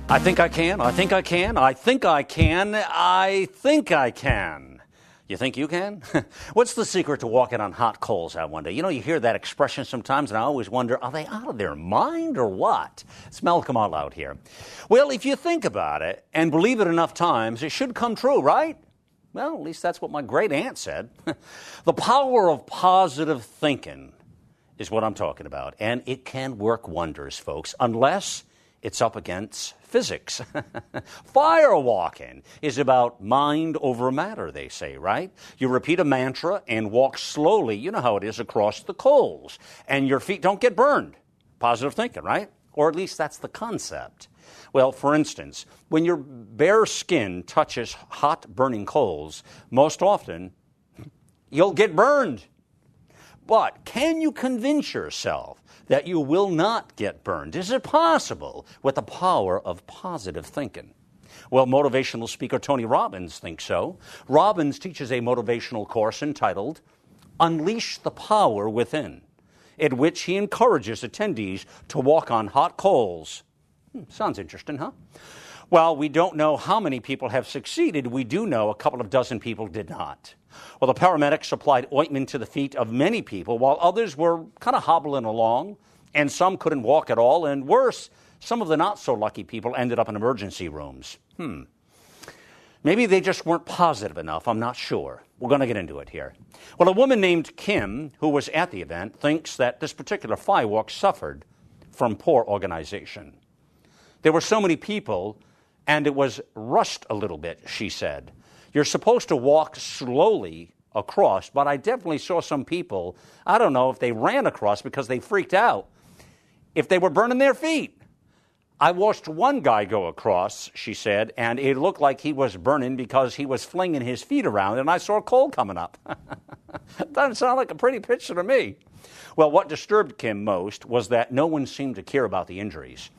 I think I can. I think I can. I think I can. I think I can. You think you can? What's the secret to walking on hot coals, I wonder? You know, you hear that expression sometimes, and I always wonder, are they out of their mind or what? It's Malcolm all out here. Well, if you think about it and believe it enough times, it should come true, right? Well, at least that's what my great aunt said. The power of positive thinking is what I'm talking about, and it can work wonders, folks, unless it's up against physics. Firewalking is about mind over matter, they say, right? You repeat a mantra and walk slowly, you know how it is, across the coals, and your feet don't get burned. Positive thinking, right? Or at least that's the concept. Well, for instance, when your bare skin touches hot burning coals, most often you'll get burned. But can you convince yourself that you will not get burned? Is it possible with the power of positive thinking? Well, motivational speaker Tony Robbins thinks so. Robbins teaches a motivational course entitled Unleash the Power Within, in which he encourages attendees to walk on hot coals. Sounds interesting, huh? Well, we don't know how many people have succeeded. We do know a couple of dozen people did not. Well, the paramedics applied ointment to the feet of many people, while others were kind of hobbling along, and some couldn't walk at all, and worse, some of the not-so-lucky people ended up in emergency rooms. Maybe they just weren't positive enough. I'm not sure. We're going to get into it here. Well, a woman named Kim, who was at the event, thinks that this particular firewalk suffered from poor organization. There were so many people, and it was rushed a little bit, she said. You're supposed to walk slowly across, but I definitely saw some people, I don't know if they ran across because they freaked out, if they were burning their feet. I watched one guy go across, she said, and it looked like he was burning because he was flinging his feet around, and I saw a coal coming up. Doesn't sound like a pretty picture to me. Well, what disturbed Kim most was that no one seemed to care about the injuries.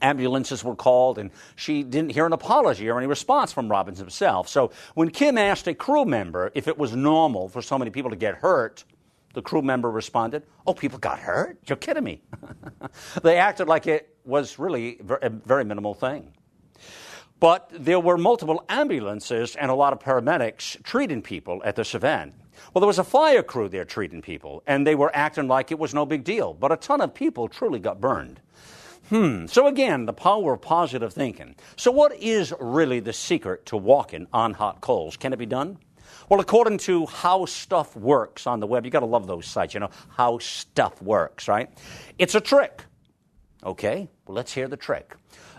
Ambulances were called, and she didn't hear an apology or any response from Robbins himself. So when Kim asked a crew member if it was normal for so many people to get hurt, the crew member responded, "Oh, people got hurt? You're kidding me." They acted like it was really a very minimal thing. But there were multiple ambulances and a lot of paramedics treating people at this event. Well, there was a fire crew there treating people, and they were acting like it was no big deal. But a ton of people truly got burned. So again, the power of positive thinking. So what is really the secret to walking on hot coals? Can it be done? Well, according to How Stuff Works on the web, you got to love those sites, you know, How Stuff Works, right? It's a trick. Okay, well, let's hear the trick.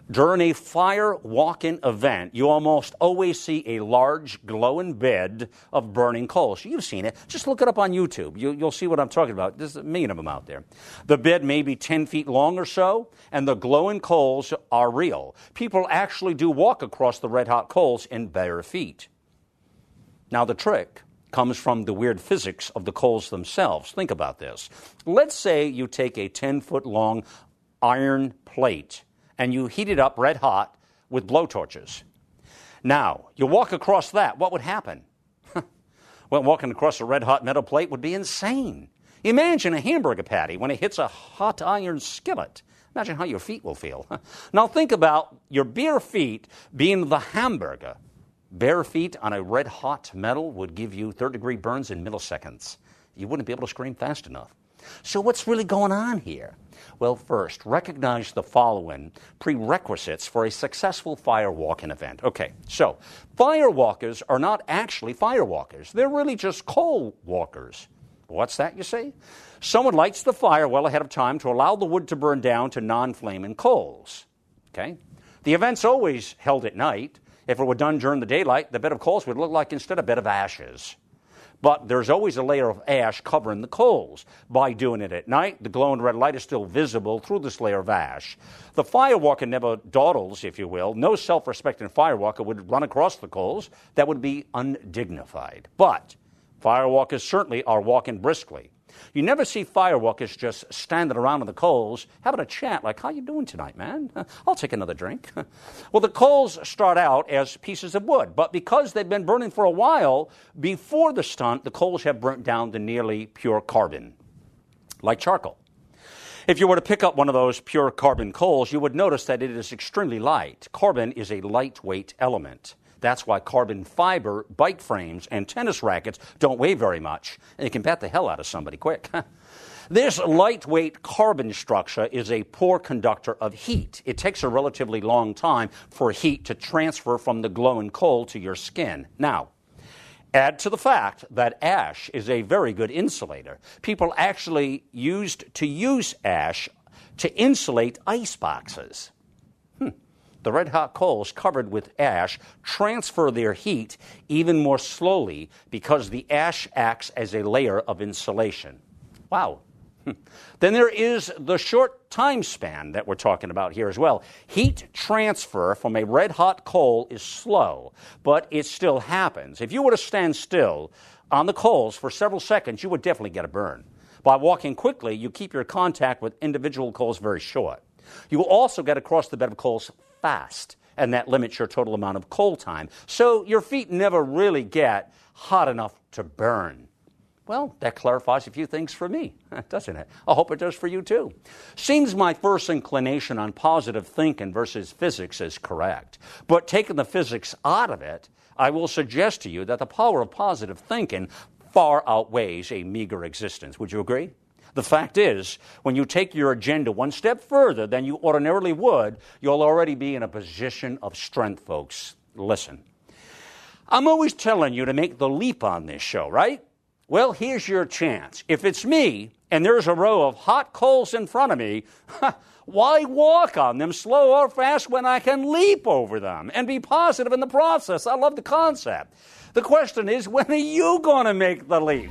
During a fire walking event, you almost always see a large glowing bed of burning coals. You've seen it. Just look it up on YouTube. You'll see what I'm talking about. There's a million of them out there. The bed may be 10 feet long or so, and the glowing coals are real. People actually do walk across the red-hot coals in bare feet. Now, the trick comes from the weird physics of the coals themselves. Think about this. Let's say you take a 10-foot-long iron plate and you heat it up red hot with blowtorches. Now, you walk across that, what would happen? Well, walking across a red hot metal plate would be insane. Imagine a hamburger patty when it hits a hot iron skillet. Imagine how your feet will feel. Now think about your bare feet being the hamburger. Bare feet on a red hot metal would give you third-degree burns in milliseconds. You wouldn't be able to scream fast enough. So what's really going on here? Well, first, recognize the following prerequisites for a successful firewalking event. Okay, so firewalkers are not actually firewalkers. They're really just coal walkers. What's that, you say? Someone lights the fire well ahead of time to allow the wood to burn down to non-flaming coals. Okay? The event's always held at night. If it were done during the daylight, the bed of coals would look like instead a bed of ashes. But there's always a layer of ash covering the coals. By doing it at night, the glowing red light is still visible through this layer of ash. The firewalker never dawdles, if you will. No self-respecting firewalker would run across the coals. That would be undignified. But firewalkers certainly are walking briskly. You never see firewalkers just standing around on the coals having a chat like, "How you doing tonight, man? I'll take another drink." Well, the coals start out as pieces of wood, but because they've been burning for a while, before the stunt, the coals have burnt down to nearly pure carbon, like charcoal. If you were to pick up one of those pure carbon coals, you would notice that it is extremely light. Carbon is a lightweight element. That's why carbon fiber bike frames and tennis rackets don't weigh very much, and it can bat the hell out of somebody quick. This lightweight carbon structure is a poor conductor of heat. It takes a relatively long time for heat to transfer from the glowing coal to your skin. Now, add to the fact that ash is a very good insulator. People actually used to use ash to insulate ice boxes. The red-hot coals covered with ash transfer their heat even more slowly because the ash acts as a layer of insulation. Wow. Then there is the short time span that we're talking about here as well. Heat transfer from a red-hot coal is slow, but it still happens. If you were to stand still on the coals for several seconds, you would definitely get a burn. By walking quickly, you keep your contact with individual coals very short. You will also get across the bed of coals fast, and that limits your total amount of coal time. So your feet never really get hot enough to burn. Well, that clarifies a few things for me, doesn't it? I hope it does for you too. Seems my first inclination on positive thinking versus physics is correct. But taking the physics out of it, I will suggest to you that the power of positive thinking far outweighs a meager existence. Would you agree? The fact is, when you take your agenda one step further than you ordinarily would, you'll already be in a position of strength, folks. Listen, I'm always telling you to make the leap on this show, right? Well, here's your chance. If it's me and there's a row of hot coals in front of me, why walk on them slow or fast when I can leap over them and be positive in the process? I love the concept. The question is, when are you going to make the leap?